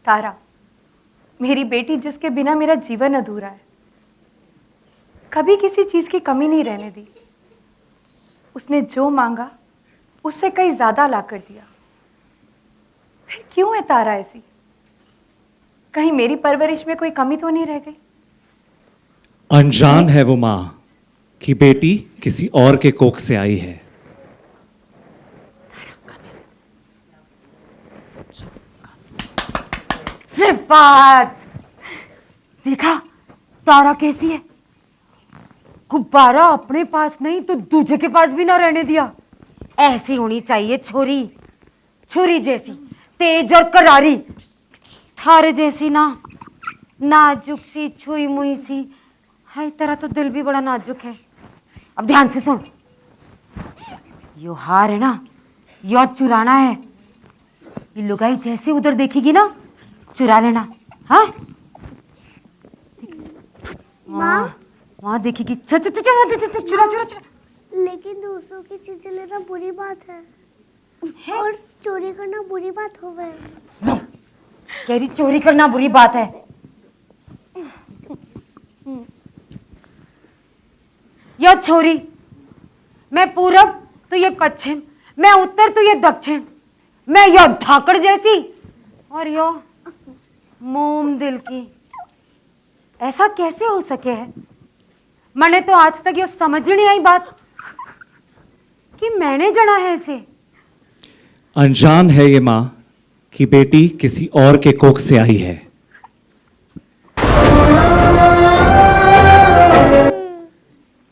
तारा, मेरी बेटी जिसके बिना मेरा जीवन अधूरा है, कभी किसी चीज़ की कमी नहीं रहने दी। उसने जो मांगा उससे कहीं ज़्यादा ला कर दिया। फिर क्यों है तारा ऐसी? कहीं मेरी परवरिश में कोई कमी तो नहीं रह गई? अनजान है वो माँ कि बेटी किसी और के कोख से आई है। सिफात, देखा तारा कैसी है? गुब्बारा अपने पास नहीं तो दूसरे के पास भी ना रहने दिया। ऐसी होनी चाहिए छोरी, छुरी जैसी, तेज और करारी। थारे जैसी ना, नाजुक सी, छुई मुई सी। हाय, तेरा तो दिल भी बड़ा नाजुक है। अब ध्यान से सुन, यो हार है ना, यो चुराना है। ये लुगाई जैसे उधर देखेगी ना, चुरा लेना। हाँ वहाँ देखेगी, चुरा चुरा चुरा। लेकिन दूसरों की चीजें लेना बुरी बात है और चोरी करना बुरी बात हो गई। कह रही चोरी करना बुरी बात है। यो छोरी, मैं पूरब तो ये पश्चिम, मैं उत्तर तो ये दक्षिण, मैं यो धाकड़ जैसी और यो मोम दिल की। ऐसा कैसे हो सके है? मैंने तो आज तक ये समझ ही नहीं आई बात कि मैंने जना है इसे। अनजान है ये माँ कि बेटी किसी और के कोख से आई है।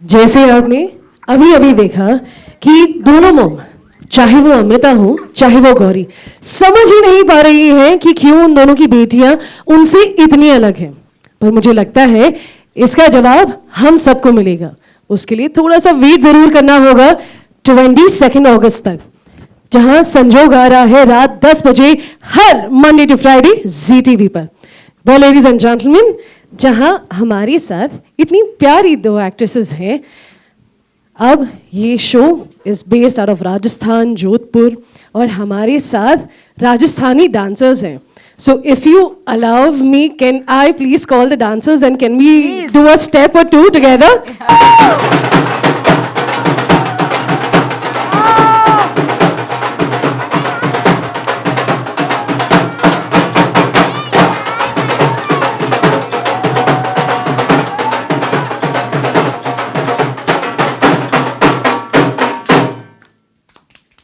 जैसे आपने अभी अभी देखा कि दोनों मोम, चाहे वो अमृता हो चाहे वो गौरी, समझ ही नहीं पा रही है कि क्यों उन दोनों की बेटियां उनसे इतनी अलग हैं। पर मुझे लगता है इसका जवाब हम सबको मिलेगा। उसके लिए थोड़ा सा वेट जरूर करना होगा 22 अगस्त तक, जहां संजोग आ रहा है रात 10 बजे हर मंडे टू फ्राइडे ZTV पर। वेल लेडीज एंड जेंटलमैन, जहां हमारे साथ इतनी प्यारी दो एक्ट्रेसेस हैं, अब ये show is based out of Rajasthan, Jodhpur, और हमारे साथ राजस्थानी डांसर्स हैं। So if you allow me, can I please call the dancers and can we do a step or two together?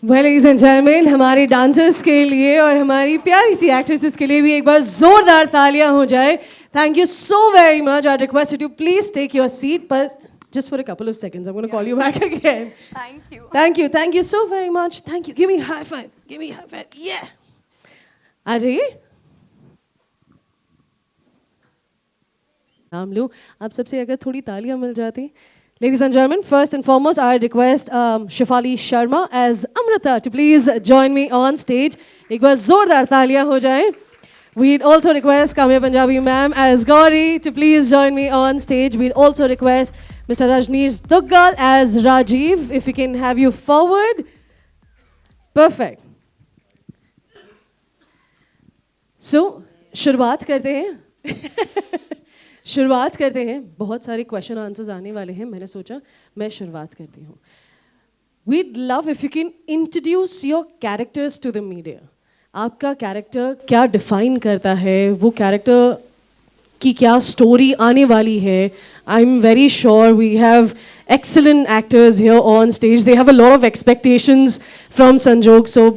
Well, ladies and gentlemen, हमारे dancers के लिए और हमारी प्यारी सी एक्ट्रेसेस के लिए भी एक बार जोरदार तालियां हो जाए। Thank you so very much. I requested you please take your seat, but just for a couple of seconds, I'm going to call you back again. Thank you. Thank you. Thank you so very much. Thank you. Give me a high five. Give me a high five. Yeah. आ जाइए। नाम लूं आप सबसे, अगर थोड़ी तालियां मिल जाती। Ladies and gentlemen, first and foremost, I request Shefali Sharma as Amrita to please join me on stage. एक बार जोरदार तालियां हो जाएं। We'd also request Kamya Punjabi ma'am as Gauri to please join me on stage. We'd also request Mr. Rajneesh Duggal as Rajiv. If we can have you forward. Perfect. So, शुरुआत करते हैं। शुरुआत करते हैं। बहुत सारे क्वेश्चन आंसर्स आने वाले हैं। मैंने सोचा मैं शुरुआत करती हूँ। We'd love if you can introduce your characters to the media. आपका कैरेक्टर क्या डिफाइन करता है, वो कैरेक्टर की क्या स्टोरी आने वाली है। I'm very sure we have excellent actors here on stage. They have a lot of expectations from Sanjog. So,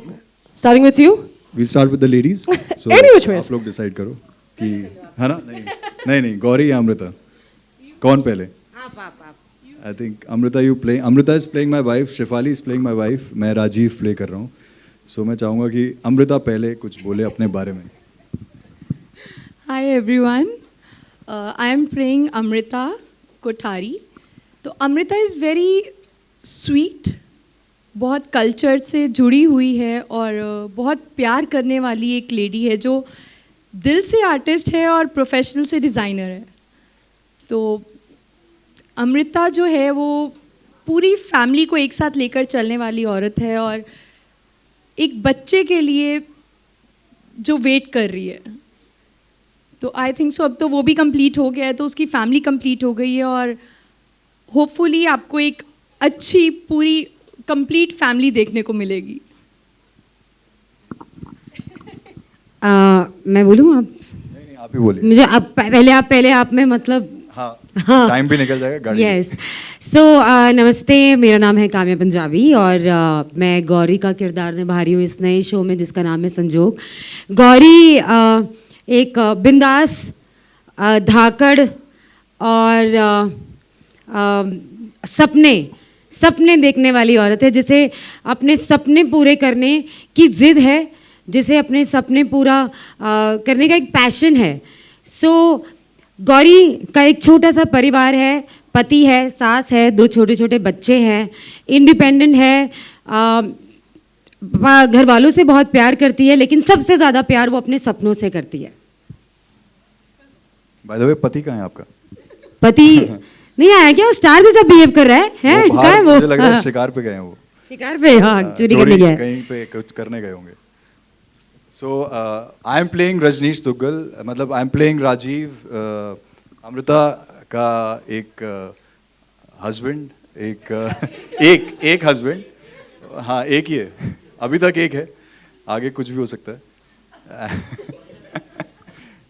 starting with you. We'll start with the ladies. So, Any which ways. आप लोग decide करो कि है ना। नहीं गौरी या अमृता, कौन पहले? I think Amrita Amrita is playing my wife, Shefali is playing my wife, मैं राजीव प्ले कर रहा हूँ। सो मैं चाहूँगा कि अमृता पहले कुछ बोले अपने बारे में। Hi everyone, I am playing Amrita Kothari. तो अमृता इज़ वेरी स्वीट, बहुत कल्चर से जुड़ी हुई है और बहुत प्यार करने वाली एक लेडी है जो दिल से आर्टिस्ट है और प्रोफेशनल से डिज़ाइनर है। तो अमृता जो है वो पूरी फैमिली को एक साथ लेकर चलने वाली औरत है और एक बच्चे के लिए जो वेट कर रही है। तो आई थिंक सो अब तो वो भी कंप्लीट हो गया है, तो उसकी फैमिली कंप्लीट हो गई है और होपफुली आपको एक अच्छी पूरी कंप्लीट फैमिली देखने को मिलेगी. मैं बोलूँ अब नहीं आप ही बोलिए. मुझे अब पहले आप में मतलब हाँ हाँ. टाइम भी निकल जाएगा गाड़ी. यस सो नमस्ते, मेरा नाम है काम्या पंजाबी और मैं गौरी का किरदार निभा रही हूँ इस नए शो में जिसका नाम है संजोग. गौरी एक बिंदास धाकड़ और सपने देखने वाली औरत है, जिसे अपने सपने पूरे करने की जिद है, जिसे अपने सपने पूरा करने का एक पैशन है. सो गौरी का एक छोटा सा परिवार है, पति है, सास है, 2 छोटे छोटे बच्चे हैं, इंडिपेंडेंट है, घर वालों से बहुत प्यार करती है, लेकिन सबसे ज़्यादा प्यार वो अपने सपनों से करती है. बाय द वे पति कहाँ है आपका? पति नहीं आया क्या? वो स्टार जैसा बिहेव कर रहा है वो कहाँ है वो? मुझे लग रहा है शिकार पे गए हैं वो. शिकार पे, हाँ चोरी करने गया है. कहीं पे कुछ करने गए होंगे. So I am playing Rajneesh Duggal, मतलब I am playing Rajeev, Amrita का एक हस्बैंड, एक हस्बैंड. हाँ एक ही है अभी तक, एक है, आगे कुछ भी हो सकता है.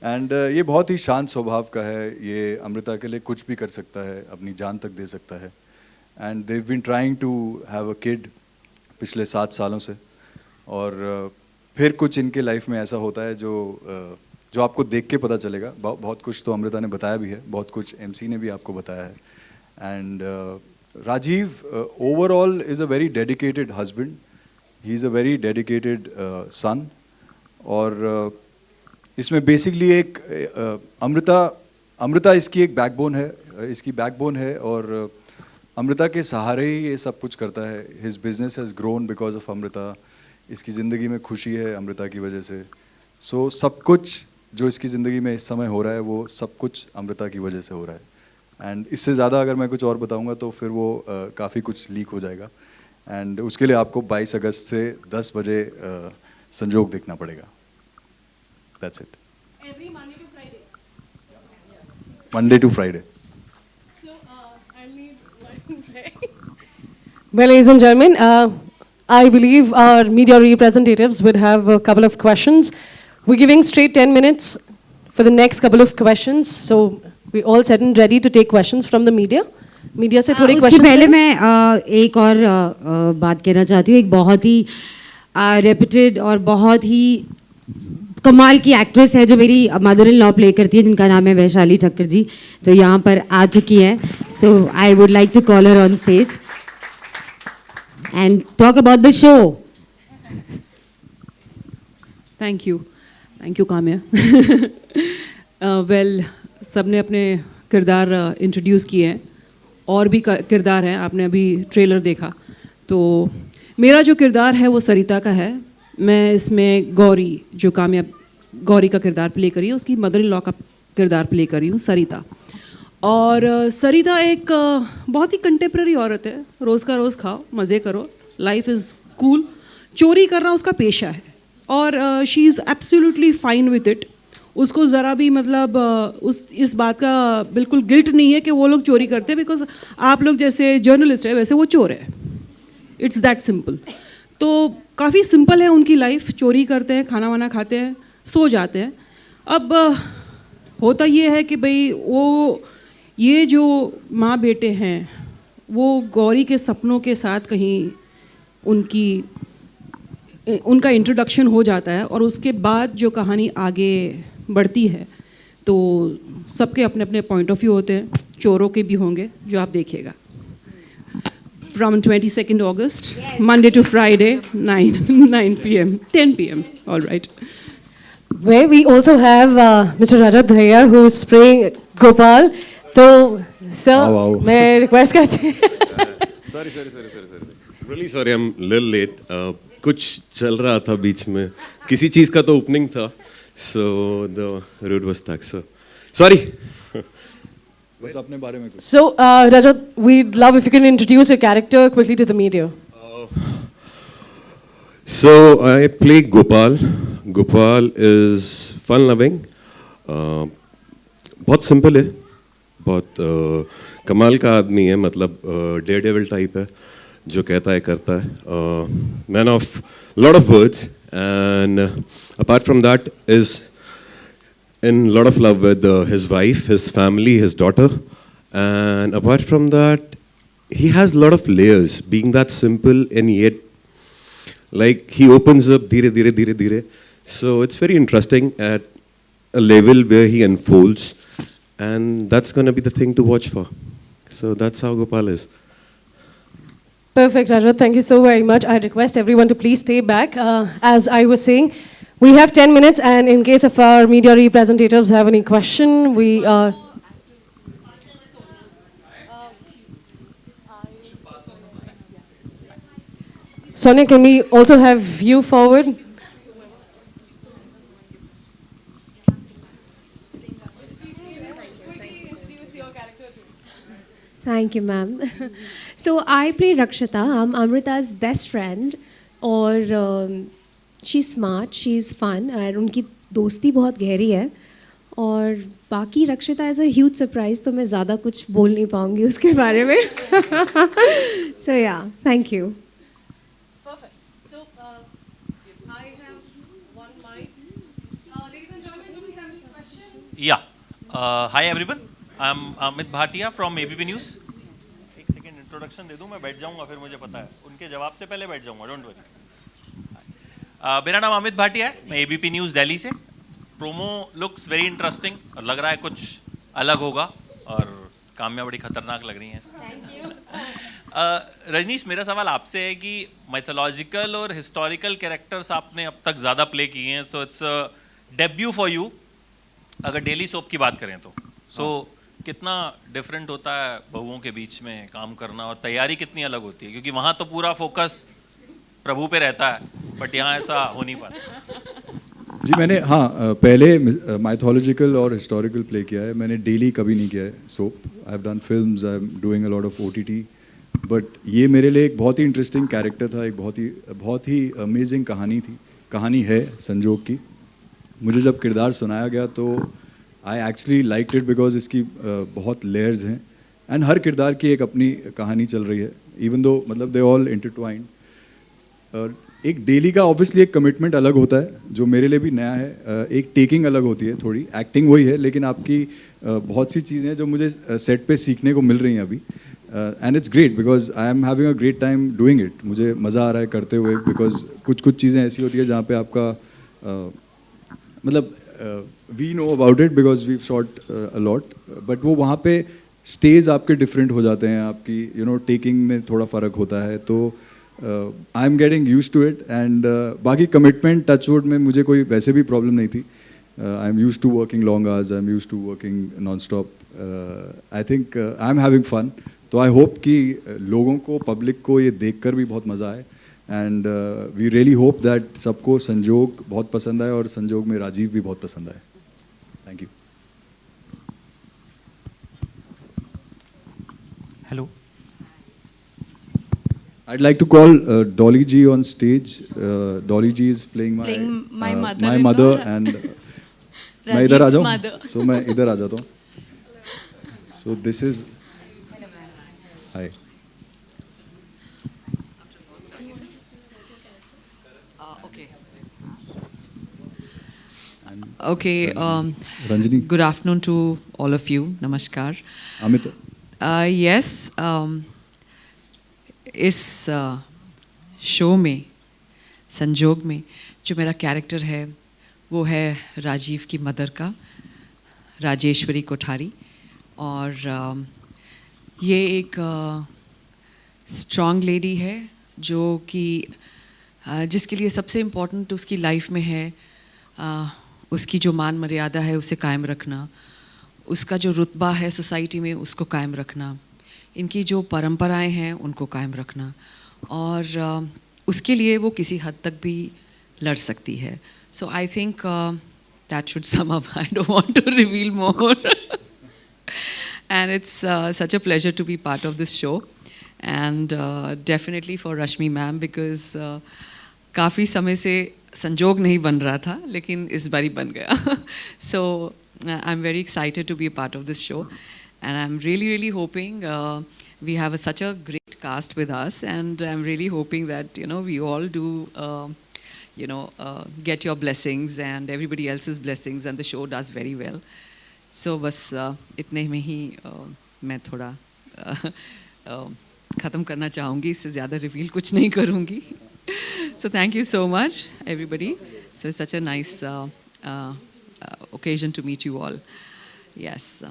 एंड ये बहुत ही शांत स्वभाव का है. ये अमृता के लिए कुछ भी कर सकता है, अपनी जान तक दे सकता है. And they've been trying to have a kid पिछले 7 सालों से. और फिर कुछ इनके लाइफ में ऐसा होता है जो आपको देख के पता चलेगा. बहुत कुछ तो अमृता ने बताया भी है, बहुत कुछ MC ने भी आपको बताया है. And Rajeev overall is a very dedicated husband, he is a very dedicated son. और इसमें बेसिकली एक अमृता इसकी एक बैकबोन है, इसकी बैकबोन है. और अमृता के सहारे ही ये सब कुछ करता है. His business has grown because of Amrita. इसकी ज़िंदगी में खुशी है अमृता की वजह से. सो सब कुछ जो इसकी ज़िंदगी में इस समय हो रहा है वो सब कुछ अमृता की वजह से हो रहा है. एंड इससे ज़्यादा अगर मैं कुछ और बताऊंगा तो फिर वो काफ़ी कुछ लीक हो जाएगा. एंड उसके लिए आपको 22 अगस्त से 10 बजे संजोग देखना पड़ेगा. That's it. Every Monday to Friday. Monday to Friday. So I need one break. Well, ladies and gentlemen, I believe our media representatives would have a couple of questions. We're giving straight 10 minutes for the next couple of questions. So we're all set and ready to take questions from the media. Media से थोड़े उसके question पहले मैं एक और बात कहना चाहती हूँ. एक बहुत ही रेप्यूटेड और बहुत ही कमाल की एक्ट्रेस है जो मेरी मदर इन लॉ प्ले करती है, जिनका नाम है वैशाली ठक्कर जी, जो यहाँ पर आ चुकी है. So I would like to call her on stage and talk about the show. Thank you Kamya. Well सबने अपने किरदार इंट्रोड्यूस किए हैं, और भी किरदार हैं, आपने अभी ट्रेलर देखा. तो मेरा जो किरदार है वो सरिता का है. मैं इसमें गौरी, जो काम्या गौरी का किरदार प्ले करी है, उसकी मदर इन लॉ का किरदार प्ले करी हूँ, सरिता. और सरिता एक बहुत ही कंटेम्प्रेरी औरत है. रोज़ का रोज़ खाओ, मज़े करो, लाइफ इज़ कूल. चोरी करना उसका पेशा है और she is absolutely fine with it. उसको ज़रा भी मतलब इस बात का बिल्कुल गिल्ट नहीं है कि वो लोग चोरी करते हैं, बिकॉज आप लोग जैसे जर्नलिस्ट है वैसे वो चोर है. It's that simple. तो काफ़ी सिंपल है उनकी लाइफ. चोरी करते हैं, खाना वाना खाते हैं, सो जाते हैं. अब होता ये है कि भाई ये जो माँ बेटे हैं वो गौरी के सपनों के साथ कहीं उनका इंट्रोडक्शन हो जाता है, और उसके बाद जो कहानी आगे बढ़ती है तो सबके अपने अपने पॉइंट ऑफ व्यू होते हैं. चोरों के भी होंगे जो आप देखिएगा. From 22nd August, Monday to Friday, 9 p.m., 10 p.m. All right. Where we also have Mr. Rajat Dhaya who is playing Gopal. तो sir, मैं request करती हूँ. Sorry. Really sorry, I'm a little late. कुछ चल रहा था बीच में, किसी चीज़ का तो ओपनिंग था, so the road was stuck. So sorry. बस अपने बारे में कुछ. So Rajat, we'd love if you can introduce your character quickly to the media. So I play Gopal. Gopal is fun-loving, बहुत सिंपल है, बहुत कमाल का आदमी है, मतलब डेयर डेविल टाइप है, जो कहता है करता है, man of lot of words, and apart from that is in lot of love with his wife, his family, his daughter, and apart from that, he has a lot of layers. Being that simple and yet, like he opens up dhire dhire dhire dhire. So it's very interesting at a level where he unfolds, and that's gonna be the thing to watch for. So that's how Gopal is. Perfect, Rajat. Thank you so very much. I request everyone to please stay back. As I was saying, we have 10 minutes, and in case of our media representatives have any question, we Sonia, can we also have you forward? Thank you, ma'am. So I play Rakshita. I'm Amrita's best friend, और she's smart, she's fun, और उनकी दोस्ती बहुत गहरी है. और बाकी रक्षिता इज़ अ ह्यूज सरप्राइज, तो मैं ज़्यादा कुछ बोल नहीं पाऊँगी उसके बारे में. So yeah, thank you. Perfect. So I have one mic. Ladies and gentlemen, do we have any questions? Yeah. Hi everyone. I'm Amit Bhatia from ABP News. एक सेकेंड इंट्रोडक्शन दे दूं, मैं बैठ जाऊंगा, फिर मुझे पता है उनके जवाब से पहले बैठ जाऊंगा, डोंट वरी. मेरा नाम अमित भाटिया है, मैं ABP न्यूज़ दिल्ली से. प्रोमो लुक्स वेरी इंटरेस्टिंग और लग रहा है कुछ अलग होगा, और काम्या बड़ी खतरनाक लग रही हैं. रजनीश, मेरा सवाल आपसे है कि मैथोलॉजिकल और हिस्टोरिकल कैरेक्टर्स आपने अब तक ज़्यादा प्ले किए हैं, so it's debut for you. अगर डेली सोप की बात करें तो कितना डिफरेंट होता है बहुओं के बीच में काम करना, और तैयारी कितनी अलग होती है, क्योंकि वहाँ तो पूरा फोकस प्रभु पे रहता है, बट यहाँ ऐसा हो नहीं पाता. जी मैंने पहले माइथोलॉजिकल और हिस्टोरिकल प्ले किया है, मैंने डेली कभी नहीं किया है soap. I have done films, I am doing a lot of OTT, but ये मेरे लिए एक बहुत ही इंटरेस्टिंग कैरेक्टर था, एक बहुत ही अमेजिंग कहानी है संजोग की. मुझे जब किरदार सुनाया गया तो I actually liked it because इसकी बहुत लेयर्स हैं, एंड हर किरदार की एक अपनी कहानी चल रही है, इवन दो मतलब दे ऑल इंटरट्वाइंड. एक डेली का ऑब्वियसली एक कमिटमेंट अलग होता है जो मेरे लिए भी नया है. एक टेकिंग अलग होती है, थोड़ी एक्टिंग वही है, लेकिन आपकी बहुत सी चीज़ें हैं जो मुझे सेट पे सीखने को मिल रही हैं अभी. And it's great because I am having a great time doing it. मुझे मज़ा आ रहा है करते हुए, बिकॉज कुछ चीज़ें ऐसी होती है जहाँ पे आपका मतलब we know about it because we shot a lot, but वो वहाँ पे स्टेज आपके डिफरेंट हो जाते हैं, आपकी टेकिंग में थोड़ा फ़र्क होता है. तो I am getting use to it, and बाकी कमिटमेंट टचवुड में मुझे कोई वैसे भी प्रॉब्लम नहीं थी. I am use to working long hours, I am use to working non stop. I think I am having fun. तो आई होप कि लोगों को, पब्लिक को ये देखकर भी बहुत मज़ा आए, and we really hope that सबको संजोग बहुत पसंद आए और संजोग में राजीव भी बहुत पसंद आए. Thank you. Hello. I'd like to call Dolly G on stage. Dolly G is playing my mother and मैं इधर आ जाऊँ. So मैं इधर आ जाता हूँ. So this is hi. Okay. Ranjini. Good afternoon to all of you. Namaskar. Amit. Yes. इस show में, संजोग में, जो मेरा कैरेक्टर है वो है राजीव की मदर का, राजेश्वरी कोठारी. और ये एक स्ट्रॉन्ग लेडी है जो कि जिसके लिए सबसे इम्पोर्टेंट उसकी लाइफ में है उसकी जो मान मर्यादा है उसे कायम रखना, उसका जो रुतबा है सोसाइटी में उसको कायम रखना, इनकी जो परंपराएं हैं उनको कायम रखना, और उसके लिए वो किसी हद तक भी लड़ सकती है. So I think that should sum up. I don't want to reveal more. And it's such a pleasure to be part of this show, and definitely for Rashmi ma'am, because काफ़ी समय से संजोग नहीं बन रहा था, लेकिन इस बारी बन गया. सो I'm very excited to be a part of this show, and I'm really hoping we have such a great cast with us, and I'm really hoping that we all do get your blessings and everybody else's blessings, and the show does very well. So बस इतने में ही मैं थोड़ा ख़त्म करना चाहूँगी, इससे ज़्यादा रिवील कुछ नहीं करूँगी. So thank you so much, everybody. So it's such a nice occasion to meet you all. Yes.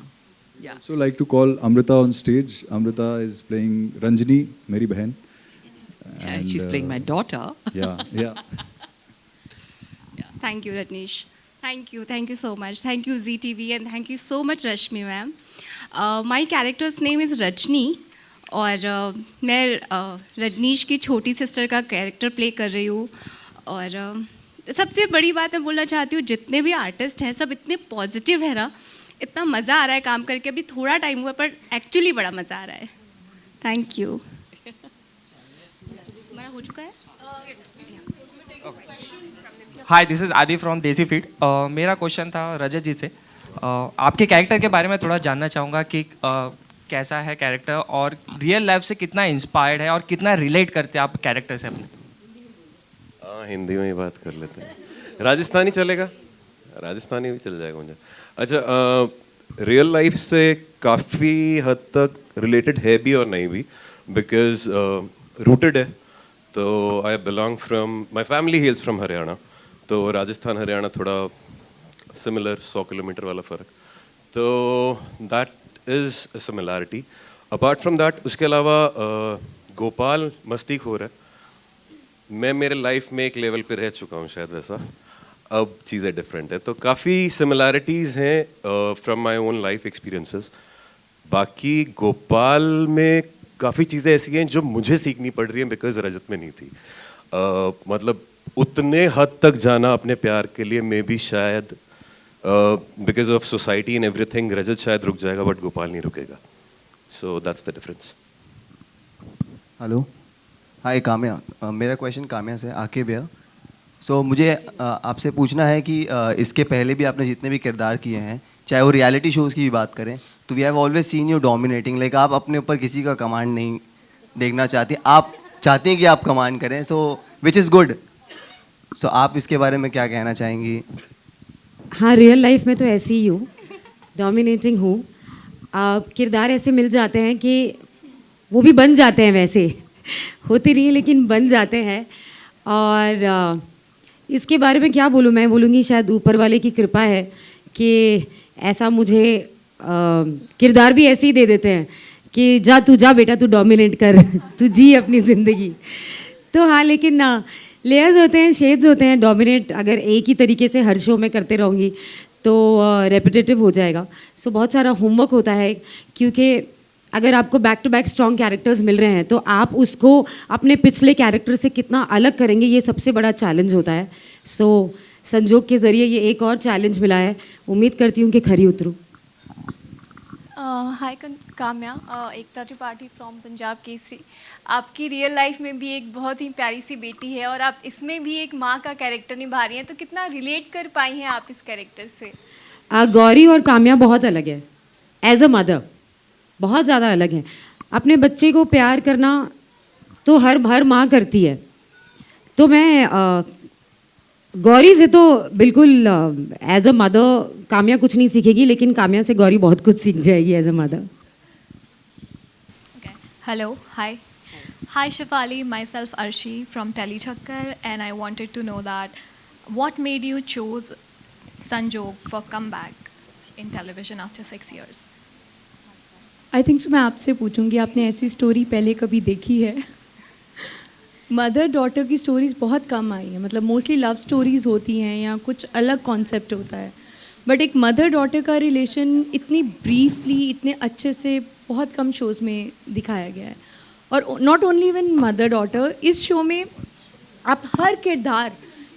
Yeah. So like to call Amrita on stage. Amrita is playing Ranjini, मेरी बहन. And she's playing my daughter. Yeah. Thank you, Ratnesh. Thank you so much. Thank you, ZTV, and thank you so much, Rashmi ma'am. My character's name is Rajni, और मैं रजनीश की छोटी sister का character play कर रही हूँ. और सबसे बड़ी बात मैं बोलना चाहती हूँ, जितने भी आर्टिस्ट हैं सब इतने पॉजिटिव है ना, इतना मज़ा आ रहा है काम करके. अभी थोड़ा टाइम हुआ पर एक्चुअली बड़ा मज़ा आ रहा है. Thank you. हमारा हो चुका है. हाय, दिस इज़ आदि फ्रॉम देसी फीड. मेरा क्वेश्चन था रजत जी से. आपके कैरेक्टर के बारे में थोड़ा जानना चाहूँगा कि कैसा है कैरेक्टर, और रियल लाइफ से कितना इंस्पायर्ड है और कितना रिलेट करते हैं आप कैरेक्टर से अपने. हिंदी में ही बात कर लेते हैं. राजस्थानी चलेगा? राजस्थानी भी चल जाएगा मुझे. अच्छा, रियल लाइफ से काफ़ी हद तक रिलेटेड है भी और नहीं भी, बिकॉज रूटेड है. तो I belong from, my family हेल्स from Haryana. तो राजस्थान हरियाणा थोड़ा सिमिलर, 100 किलोमीटर वाला फ़र्क. तो that is a similarity. Apart from that, उसके अलावा गोपाल मस्तीखोर है. मैं मेरे लाइफ में एक लेवल पे रह चुका हूँ शायद वैसा. अब चीज़ें डिफरेंट है. तो काफ़ी सिमिलैरिटीज़ हैं from my own life experiences. बाकी गोपाल में काफ़ी चीज़ें ऐसी हैं जो मुझे सीखनी पड़ रही हैं बिकॉज रजत में नहीं थी. मतलब उतने हद तक जाना अपने प्यार के लिए मे भी शायद because of society and everything Rajat शायद रुक जाएगा, बट गोपाल नहीं रुकेगा. So that's the difference. Hello, hi Kamya. मेरा क्वेश्चन काम्या से, आके भैया. सो मुझे आपसे पूछना है कि इसके पहले भी आपने जितने भी किरदार किए हैं, चाहे वो रियलिटी शोज़ की भी बात करें, तो we have always seen you dominating. Like आप अपने ऊपर किसी का कमांड नहीं देखना चाहती, आप चाहती हैं कि आप कमांड करें. सो विच इज़ गुड. सो आप इसके बारे में क्या कहना चाहेंगी? हाँ, रियल लाइफ में तो ऐसी ही हूँ, डोमिनेटिंग हूँ. किरदार ऐसे मिल जाते हैं कि वो भी बन जाते हैं, वैसे होते नहीं लेकिन बन जाते हैं. और इसके बारे में क्या बोलूँ, मैं बोलूँगी शायद ऊपर वाले की कृपा है कि ऐसा मुझे किरदार भी ऐसे ही दे देते हैं कि जा बेटा, तू डोमिनेट कर, तू जी अपनी ज़िंदगी. तो हाँ, लेकिन लेयर्स होते हैं, शेड्स होते हैं. डोमिनेट अगर एक ही तरीके से हर शो में करते रहूँगी तो रेपिटेटिव हो जाएगा. सो बहुत सारा होमवर्क होता है, क्योंकि अगर आपको back to back strong characters मिल रहे हैं तो आप उसको अपने पिछले कैरेक्टर से कितना अलग करेंगे, ये सबसे बड़ा चैलेंज होता है. सो संजोग के ज़रिए ये एक और चैलेंज मिला है. उम्मीद करती हूँ कि खरी उतरूँ. हाय काम्या, एकता त्रिपाठी फ्रॉम पंजाब केसरी. आपकी रियल लाइफ में भी एक बहुत ही प्यारी सी बेटी है और आप इसमें भी एक माँ का कैरेक्टर निभा रही हैं, तो कितना रिलेट कर पाई हैं आप इस कैरेक्टर से? गौरी और काम्या बहुत अलग है. एज अ मदर बहुत ज़्यादा अलग है. अपने बच्चे को प्यार करना तो हर माँ करती है. तो मैं गौरी से तो बिल्कुल एज अ मदर काम्या कुछ नहीं सीखेगी, लेकिन काम्या से गौरी बहुत कुछ सीख जाएगी as a mother. Hello, hi Shefali, myself Arshi from Telechakkar, and I wanted to know that what made you choose Sanjog for comeback in television after 6 years? I think मैं आपसे पूछूंगी, आपने ऐसी स्टोरी पहले कभी देखी है? मदर डॉटर की स्टोरीज़ बहुत कम आई हैं, मतलब मोस्टली लव स्टोरीज़ होती हैं या कुछ अलग कॉन्सेप्ट होता है. बट एक मदर डॉटर का रिलेशन इतनी ब्रीफली, इतने अच्छे से बहुत कम शोज़ में दिखाया गया है. और not only even mother daughter, इस शो में आप हर किरदार,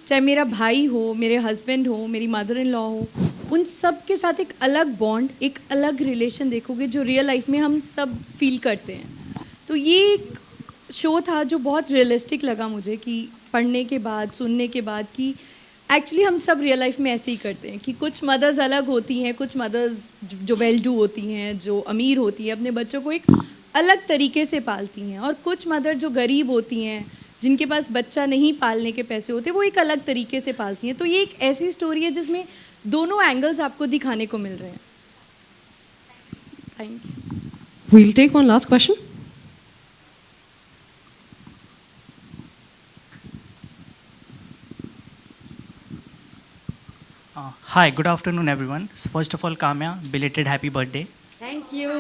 चाहे मेरा भाई हो, मेरे हस्बैंड हो, मेरी मदर इन लॉ हो, उन सब के साथ एक अलग बॉन्ड, एक अलग रिलेशन देखोगे जो रियल लाइफ में हम सब फील करते हैं. तो ये एक शो था जो बहुत रियलिस्टिक लगा मुझे, कि पढ़ने के बाद, सुनने के बाद, कि एक्चुअली हम सब रियल लाइफ में ऐसे ही करते हैं कि कुछ मदर्स अलग होती हैं, कुछ मदर्स जो वेल डू होती हैं, जो अमीर होती हैं, अपने बच्चों को एक अलग तरीके से पालती हैं, और कुछ मदर जो गरीब होती हैं, जिनके पास बच्चा नहीं पालने के पैसे होते, वो एक अलग तरीके से पालती हैं। तो ये एक ऐसी स्टोरी है जिसमें दोनों एंगल्स आपको दिखाने को मिल रहे हैं। Thank you. We'll take one last question. Hi, good afternoon, everyone. So first of all, Kamya, belated happy birthday. Thank you.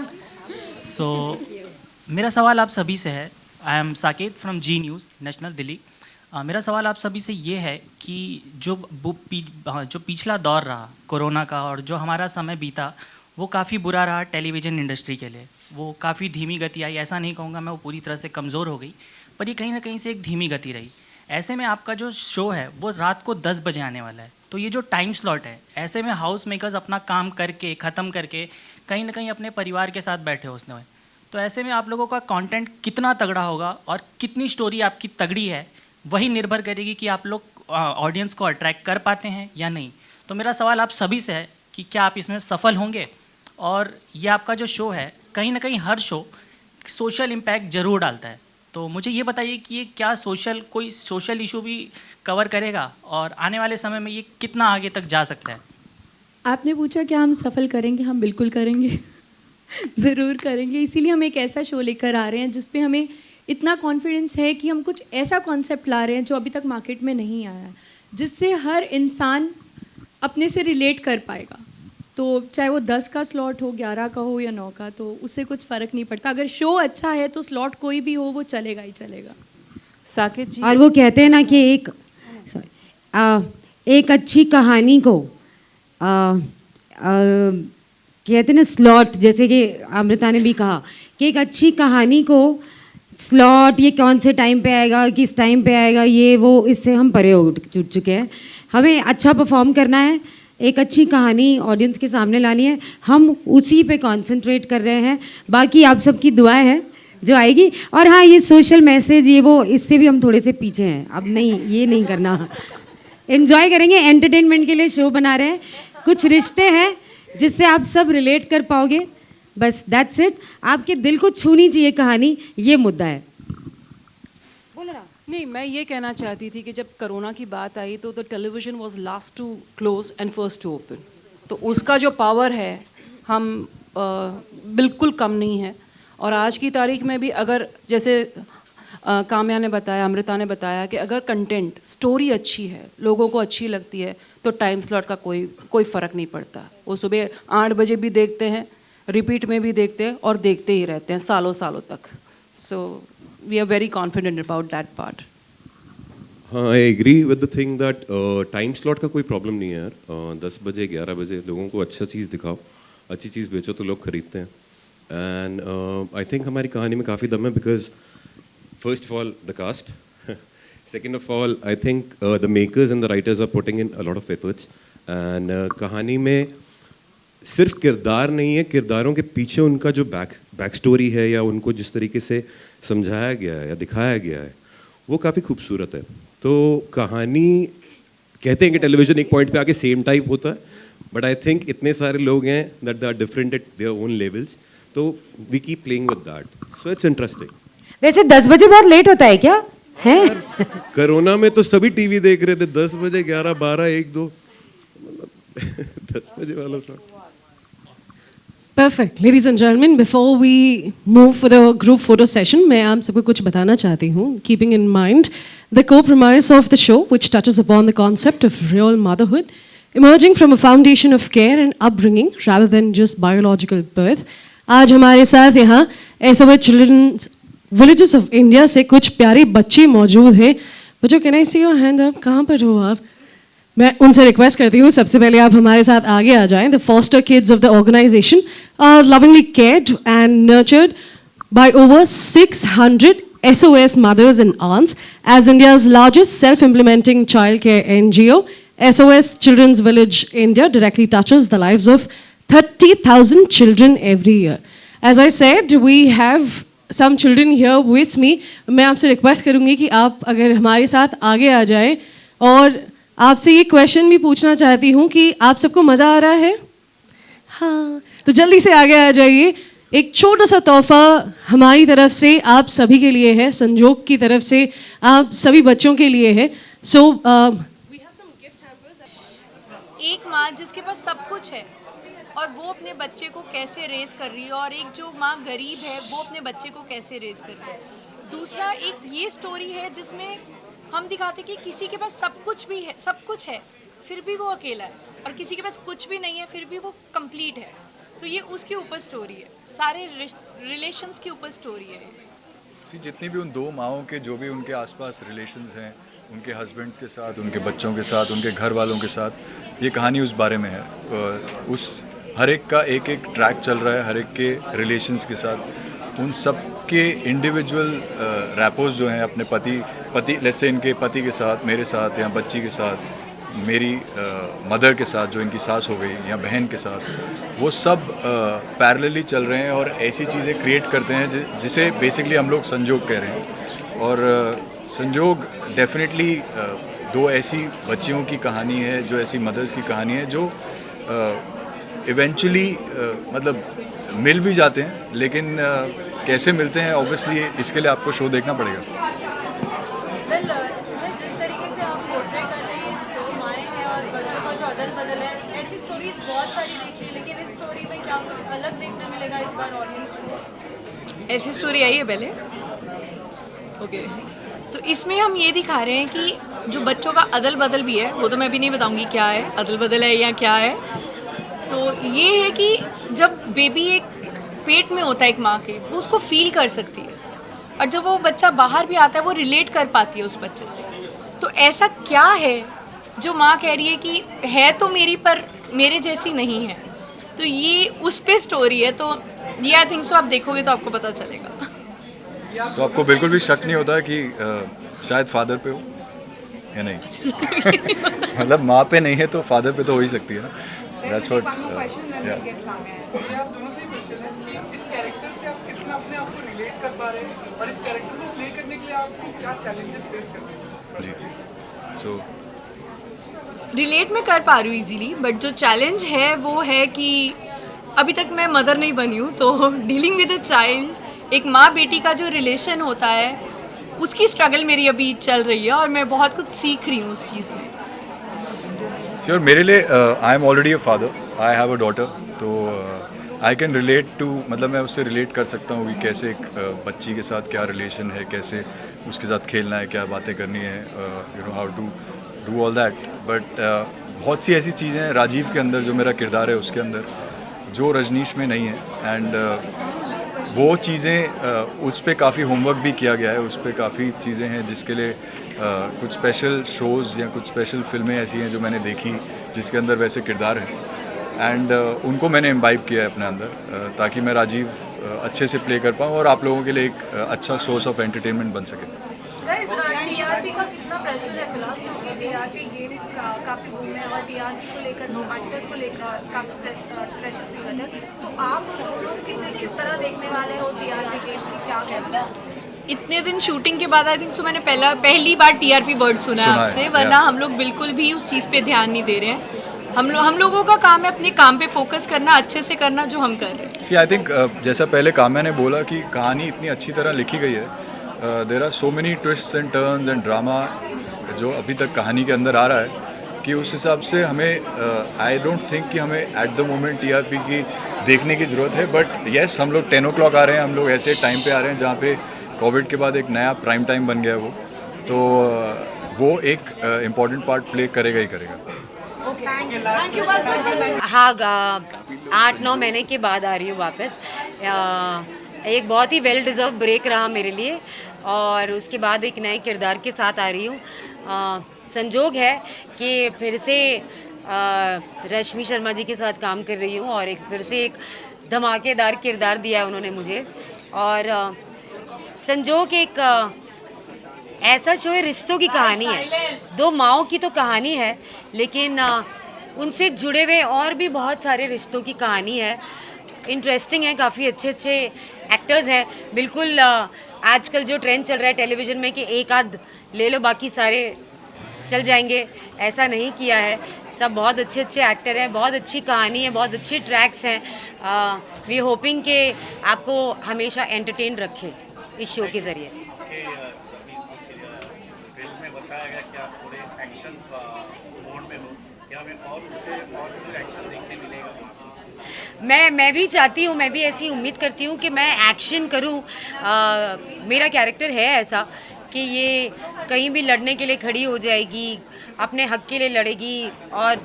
So, मेरा सवाल आप सभी से है. I am Saket from G News, national Delhi. मेरा सवाल आप सभी से ये है कि जो पिछला दौर रहा कोरोना का और जो हमारा समय बीता, वो काफ़ी बुरा रहा टेलीविज़न इंडस्ट्री के लिए. वो काफ़ी धीमी गति आई, ऐसा नहीं कहूँगा मैं वो पूरी तरह से कमज़ोर हो गई, पर ये कहीं ना कहीं से एक धीमी गति रही. ऐसे में आपका जो शो है वो रात को 10 बजे आने वाला है, तो ये जो टाइम स्लॉट है, ऐसे में हाउस मेकर्स अपना काम करके ख़त्म करके कहीं ना कहीं अपने परिवार के साथ बैठे हो उसमें, तो ऐसे में आप लोगों का कंटेंट कितना तगड़ा होगा और कितनी स्टोरी आपकी तगड़ी है, वही निर्भर करेगी कि आप लोग ऑडियंस को अट्रैक्ट कर पाते हैं या नहीं. तो मेरा सवाल आप सभी से है कि क्या आप इसमें सफल होंगे, और ये आपका जो शो है कहीं ना कहीं हर शो सोशल इम्पैक्ट ज़रूर डालता है, तो मुझे ये बताइए कि ये क्या कोई सोशल इशू भी कवर करेगा और आने वाले समय में ये कितना आगे तक जा सकता है. आपने पूछा क्या हम सफल करेंगे, हम बिल्कुल करेंगे. ज़रूर करेंगे, इसीलिए हम एक ऐसा शो लेकर आ रहे हैं जिस पे हमें इतना कॉन्फिडेंस है कि हम कुछ ऐसा कॉन्सेप्ट ला रहे हैं जो अभी तक मार्केट में नहीं आया है, जिससे हर इंसान अपने से रिलेट कर पाएगा. तो चाहे वो 10 का स्लॉट हो, 11 का हो या 9 का, तो उससे कुछ फ़र्क नहीं पड़ता. अगर शो अच्छा है तो स्लॉट कोई भी हो वो चलेगा ही चलेगा. साकेत जी, और वो कहते हैं ना कि एक अच्छी कहानी को कहते हैं ना स्लॉट, जैसे कि अमृता ने भी कहा कि एक अच्छी कहानी को स्लॉट ये कौन से टाइम पे आएगा, किस टाइम पे आएगा, ये वो इससे हम परे हो चुके हैं. हमें अच्छा परफॉर्म करना है, एक अच्छी कहानी ऑडियंस के सामने लानी है, हम उसी पे कंसंट्रेट कर रहे हैं. बाकी आप सबकी दुआ है जो आएगी. और हाँ, ये सोशल मैसेज ये वो इससे भी हम थोड़े से पीछे हैं, अब नहीं, ये नहीं करना. एंजॉय करेंगे, एंटरटेनमेंट के लिए शो बना रहे हैं, कुछ रिश्ते हैं जिससे आप सब रिलेट कर पाओगे, बस दैट्स इट. आपके दिल को छूनी चाहिए कहानी, ये मुद्दा है. नहीं, मैं ये कहना चाहती थी कि जब कोरोना की बात आई तो the television was last to close and first to open, तो उसका जो पावर है हम बिल्कुल कम नहीं है. और आज की तारीख में भी अगर जैसे काम्या ने बताया, अमृता ने बताया कि अगर कंटेंट स्टोरी अच्छी है, लोगों को अच्छी लगती है, तो टाइम स्लॉट का कोई फ़र्क नहीं पड़ता. वो सुबह 8 बजे भी देखते हैं, रिपीट में भी देखते हैं और देखते ही रहते हैं सालों सालों तक. सो we are very confident about that part. हाँ, I agree with the thing that time slot का कोई problem नहीं है यार. 10 बजे 11 बजे लोगों को अच्छा चीज़ दिखाओ, अच्छी चीज़ बेचो तो लोग खरीदते हैं. And I think हमारी कहानी में काफ़ी दम है because first of all the cast, second of all I think the makers and the writers are putting in a lot of efforts. And कहानी में सिर्फ किरदार नहीं है, किरदारों के पीछे उनका जो बैक स्टोरी है या उनको जिस तरीके से समझाया गया है या दिखाया गया है वो काफ़ी खूबसूरत है. तो कहानी कहते हैं कि टेलीविज़न एक पॉइंट पे आके सेम टाइप होता है, बट आई थिंक इतने सारे लोग हैं that they are different at their own levels, तो we keep playing with that, so it's interesting. वैसे 10 बजे बहुत लेट होता है क्या है? कोरोना में तो सभी टीवी देख रहे थे 10 बजे, 11, 12, 1, 2 10 बजे वाला slot. Perfect. Ladies and gentlemen, before we move for the group photo session, मैं आप सबको कुछ बताना चाहती हूँ. Keeping in mind the co-premise of the show, which touches upon the concept of real motherhood, emerging from a foundation of care and upbringing rather than just biological birth. आज हमारे साथ यहाँ SOS Children's Villages of India से कुछ प्यारे बच्चे मौजूद हैं. बच्चों, can I see your hand up? कहाँ पर हो आप? मैं उनसे रिक्वेस्ट करती हूँ सबसे पहले आप हमारे साथ आगे आ जाएं. The foster kids of the organisation are lovingly cared and nurtured by over 600 SOS mothers and aunts as India's largest self-implementing child care NGO. SOS Children's Village India directly touches the lives of 30,000 children every year. As I said, we have some children here with me. मैं आपसे request करूँगी कि आप अगर हमारे साथ आगे आ जाएं और आपसे ये क्वेश्चन भी पूछना चाहती हूँ कि आप सबको मज़ा आ रहा है? हाँ, तो जल्दी से आगे आ जाइए। एक छोटा सा तोहफा हमारी तरफ से आप सभी के लिए है, संजोग की तरफ से आप सभी बच्चों के लिए है। सो एक माँ जिसके पास सब कुछ है और वो अपने बच्चे को कैसे रेज कर रही है, और एक जो माँ गरीब है वो अपने बच्चे को कैसे रेज कर रही है। दूसरा एक ये स्टोरी है जिसमें हम दिखाते कि किसी के पास सब कुछ भी है, सब कुछ है फिर भी वो अकेला है, और किसी के पास कुछ भी नहीं है फिर भी वो कंप्लीट है। तो ये उसके ऊपर स्टोरी है, सारे रिलेशंस के ऊपर स्टोरी है। जितनी भी उन दो माओं के जो भी उनके आसपास रिलेशंस हैं, उनके हस्बैंड्स के साथ, उनके बच्चों के साथ, उनके घर वालों के साथ, ये कहानी उस बारे में है। उस हर एक का एक एक ट्रैक चल रहा है, हर एक के रिलेशंस के साथ, उन सब के इंडिविजुअल रैपोज जो हैं अपने पति लेट्स से इनके पति के साथ, मेरे साथ, या बच्ची के साथ, मेरी मदर के साथ जो इनकी सास हो गई, या बहन के साथ, वो सब पैरेलली चल रहे हैं और ऐसी चीज़ें क्रिएट करते हैं जिसे बेसिकली हम लोग संजोग कह रहे हैं। और संजोग डेफिनेटली दो ऐसी बच्चियों की कहानी है, जो ऐसी मदर्स की कहानी है जो इवेंचुअली मतलब मिल भी जाते हैं, लेकिन कैसे मिलते हैं ऑब्वियसली इसके लिए आपको शो देखना पड़ेगा। ऐसी स्टोरी आई है पहले? ओके, तो इसमें हम ये दिखा रहे हैं कि जो बच्चों का अदल बदल भी है, वो तो मैं भी नहीं बताऊंगी क्या है, अदल बदल है या क्या है। तो ये है कि जब बेबी एक पेट में होता है एक माँ के, वो उसको फील कर सकती है, और जब वो बच्चा बाहर भी आता है वो रिलेट कर पाती है उस बच्चे से। तो ऐसा क्या है जो माँ कह रही है कि है तो मेरी पर मेरे जैसी नहीं है। तो ये उस पे स्टोरी है। तो ये आई थिंक सो आप देखोगे तो आपको पता चलेगा। तो आपको बिल्कुल भी शक नहीं होता कि शायद फादर पे हो या नहीं? मतलब माँ पे नहीं है तो फादर पे तो हो ही सकती है ना। That's what, इस कैरेक्टर से आप कितना अपने आप को रिलेट कर पा रहे हैं, और इस कैरेक्टर को प्ले करने के लिए आपको क्या चैलेंजेस फेस करने हैं? जी, सो रिलेट में कर पा रही हूँ इजीली, बट जो चैलेंज है वो है कि अभी तक मैं मदर नहीं बनी हूँ, तो डीलिंग विद अ चाइल्ड, एक माँ बेटी का जो रिलेशन होता है उसकी स्ट्रगल मेरी अभी चल रही है, और मैं बहुत कुछ सीख रही हूँ उस चीज़ में। श्योर, मेरे लिए I am already a father, I have a daughter, तो आई कैन रिलेट टू, मतलब मैं उससे रिलेट कर सकता हूँ कि कैसे एक बच्ची के साथ क्या रिलेशन है, कैसे उसके साथ खेलना है, क्या बातें करनी है, you know how to do all that. But बहुत सी ऐसी चीज़ें हैं राजीव के अंदर, जो मेरा किरदार है उसके अंदर, जो रजनीश में नहीं है। एंड वो चीज़ें उस पर काफ़ी होमवर्क भी किया गया है, उस पर काफ़ी चीज़ें हैं जिसके लिए कुछ स्पेशल शोज़ या कुछ स्पेशल फिल्में ऐसी हैं जो मैंने देखी जिसके अंदर वैसे किरदार हैं, एंड उनको मैंने इम्बाइब किया है अपने अंदर, ताकि मैं राजीव अच्छे से प्ले कर पाऊँ और आप लोगों के लिए एक अच्छा सोर्स ऑफ एंटरटेनमेंट बन सके। टीआरपी का कितना प्रेशर है फिलहाल, क्योंकि टीआरपी गेम काफ़ी बूम है और टीआरपी को लेकर एक्टर्स को लेकर काफ़ी प्रेशर फील होता है। तो आप दोनों किस तरह देखने वाले हो टीआरपी गेम की, क्या कहते हैं? इतने दिन शूटिंग के बाद आई थिंक सो मैंने पहली बार टीआरपी वर्ड सुना है आपसे, वरना हम लोग बिल्कुल भी उस चीज़ पे ध्यान नहीं दे रहे हैं। हम लोगों का काम है अपने काम पे फोकस करना, अच्छे से करना जो हम कर रहे हैं। सी आई थिंक जैसा पहले काम्या ने बोला कि कहानी इतनी अच्छी तरह लिखी गई है, there are so many twists and turns and drama जो अभी तक कहानी के अंदर आ रहा है, कि उस हिसाब से हमें आई डोंट थिंक कि हमें एट द मोमेंट टीआरपी की देखने की ज़रूरत है। बट येस, हम लोग 10 o'clock आ रहे हैं, हम लोग ऐसे टाइम पे आ रहे हैं जहाँ पे कोविड के बाद एक नया प्राइम टाइम बन गया वो, तो वो एक इम्पॉर्टेंट पार्ट प्ले करेगा ही करेगा। हाँ, 8-9 महीने के बाद आ रही हूँ वापस। एक बहुत ही वेल डिज़र्व ब्रेक रहा मेरे लिए, और उसके बाद एक नए किरदार के साथ आ रही हूँ। संजोग है कि फिर से रश्मि शर्मा जी के साथ काम कर रही हूँ, और फिर से एक धमाकेदार किरदार दिया है उन्होंने मुझे। और संजोग एक ऐसा शो है, रिश्तों की कहानी है, दो माँओं की तो कहानी है, लेकिन उनसे जुड़े हुए और भी बहुत सारे रिश्तों की कहानी है। इंटरेस्टिंग है, काफ़ी अच्छे अच्छे एक्टर्स हैं। बिल्कुल आजकल जो ट्रेंड चल रहा है टेलीविज़न में कि एक आध ले लो बाकी सारे चल जाएंगे, ऐसा नहीं किया है। सब बहुत अच्छे अच्छे एक्टर हैं, बहुत अच्छी कहानी है, बहुत अच्छे ट्रैक्स हैं। वी होपिंग कि आपको हमेशा एंटरटेन रखे इस शो के ज़रिए। फिल्म में बताया गया कि आप पूरे एक्शन मोड में हो, क्या हमें और एक्शन देखने मिलेगा? मैं भी चाहती हूँ, मैं भी ऐसी उम्मीद करती हूँ कि मैं एक्शन करूँ। मेरा कैरेक्टर है ऐसा कि ये कहीं भी लड़ने के लिए खड़ी हो जाएगी, अपने हक के लिए लड़ेगी और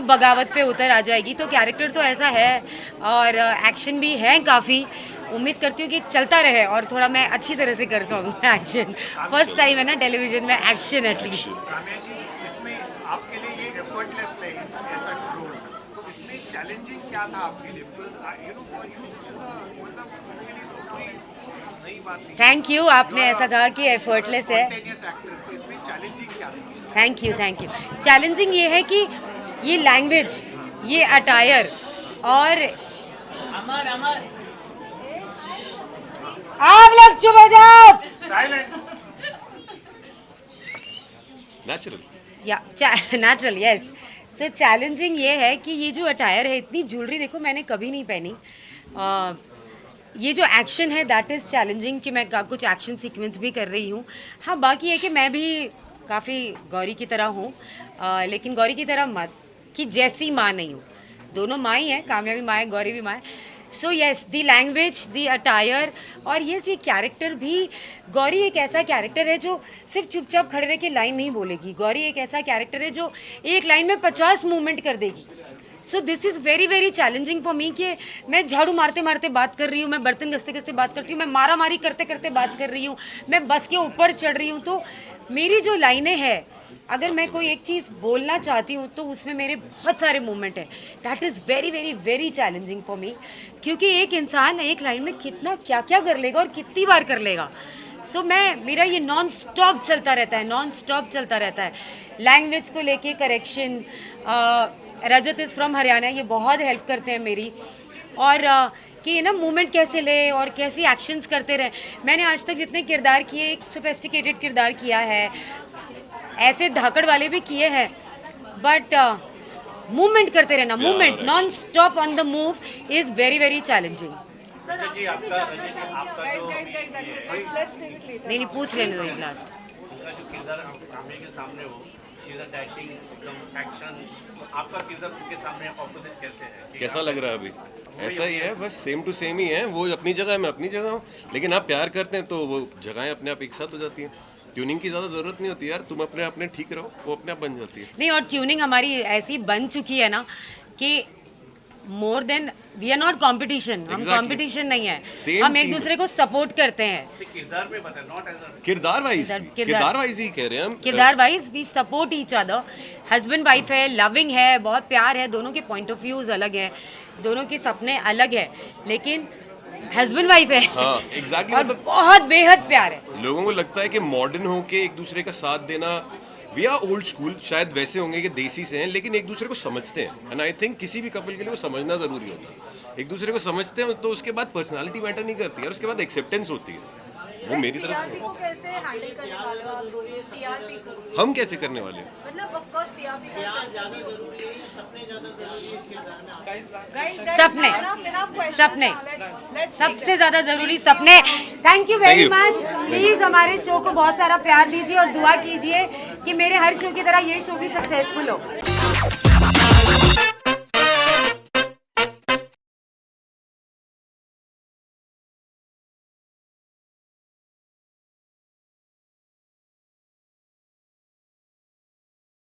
बगावत पे उतर आ जाएगी। तो कैरेक्टर तो ऐसा है और एक्शन भी है काफ़ी। उम्मीद करती हूँ कि चलता रहे और थोड़ा मैं अच्छी तरह से कर सकूँ एक्शन। फर्स्ट टाइम है ना टेलीविज़न में एक्शन एटलीस्ट। इसमें आपके लिए ये एफर्टलेस है ऐसा रोल, तो इसमें चैलेंजिंग क्या था आपके लिए? थैंक यू, आपने ऐसा कहा कि एफर्टलेस है। Thank you. चैलेंजिंग ये है कि ये लैंग्वेज, ये अटायर और आप लोग चुप हो जाओ। Natural natural, yes. सो चैलेंजिंग ये है कि ये जो अटायर है, इतनी ज्वेलरी देखो मैंने कभी नहीं पहनी। ये जो एक्शन है दैट इज़ चैलेंजिंग कि मैं कुछ एक्शन सीक्वेंस भी कर रही हूँ। हाँ, बाकी है कि मैं भी काफ़ी गौरी की तरह हूँ, लेकिन गौरी की तरह मत कि जैसी माँ नहीं हूँ। दोनों माँ ही हैं, काम्या भी माँ है, गौरी भी माँ है। So yes, the language, the attire और ये कैरेक्टर भी, गौरी एक ऐसा कैरेक्टर है जो सिर्फ चुपचाप खड़े रह के लाइन नहीं बोलेगी। गौरी एक ऐसा कैरेक्टर है जो एक लाइन में 50 मूवमेंट कर देगी। So this is very very challenging for me कि मैं झाड़ू मारते मारते बात कर रही हूँ, मैं बर्तन घसते घसते बात करती हूँ, मैं मारा मारी करते करते बात कर रही हूँ, मैं बस के ऊपर चढ़ रही हूँ। तो मेरी जो लाइनें हैं, अगर मैं कोई एक चीज़ बोलना चाहती हूँ तो उसमें मेरे बहुत सारे मूवमेंट हैं। That is very very very challenging for me, क्योंकि एक इंसान एक लाइन में कितना क्या क्या कर लेगा और कितनी बार कर लेगा। सो मेरा ये नॉन स्टॉप चलता रहता है। लैंग्वेज को लेके correction, Rajat is from Haryana, ये बहुत हेल्प करते हैं मेरी। और कि मूवमेंट कैसे ले और कैसे एक्शंस करते रहे। मैंने आज तक जितने किरदार किए, एक सोफिस्टिकेटेड किरदार किया है, ऐसे धाकड़ वाले भी किए हैं, बट मूवमेंट करते रहना, movement non stop on the move is very very challenging. नहीं, पूछ लेने दो एक लास्ट। कैसा लग रहा है अभी? ऐसा ही है, बस सेम टू सेम ही है। वो अपनी जगह, मैं अपनी जगह हूँ, लेकिन आप प्यार करते हैं तो वो जगहें अपने आप एक साथ हो जाती हैं। ट्यूनिंग की ज़्यादा ज़रूरत नहीं होती यार, तुम अपने ठीक रहो, वो अपने आप बन जाती है। नहीं, और ट्यूनिंग हमारी ऐसी बन चुकी है ना कि more than we are not competition. हम कॉम्पिटिशन नहीं है, हम एक दूसरे को सपोर्ट करते हैं। किरदार वाइज ही कह रहे हैं हम। किरदार wise we support each other. Husband wife है, लविंग है, बहुत प्यार है। दोनों के पॉइंट ऑफ व्यूज अलग है, दोनों के सपने अलग है, लेकिन हस्बैंड वाइफ है। हाँ, exactly, और बहुत बेहद प्यार है। लोगों को लगता है कि मॉडर्न होके एक दूसरे का साथ देना, वी आर ओल्ड स्कूल, शायद वैसे होंगे कि देसी से हैं, लेकिन एक दूसरे को समझते हैं। एंड आई थिंक किसी भी कपल के लिए वो समझना जरूरी होता है। एक दूसरे को समझते हैं तो उसके बाद पर्सनालिटी मैटर नहीं करती है, और उसके बाद एक्सेप्टेंस होती है। वो मेरी तरफ टीआरपी को कैसे हैंडल करने वाले हो आप? टीआरपी को हम कैसे करने वाले हैं? मतलब ऑफ कोर्स टीआरपी सपने सबसे ज्यादा जरूरी, सपने। Thank you very much. Please हमारे शो को बहुत सारा प्यार दीजिए और दुआ कीजिए कि मेरे हर शो की तरह ये शो भी सक्सेसफुल हो।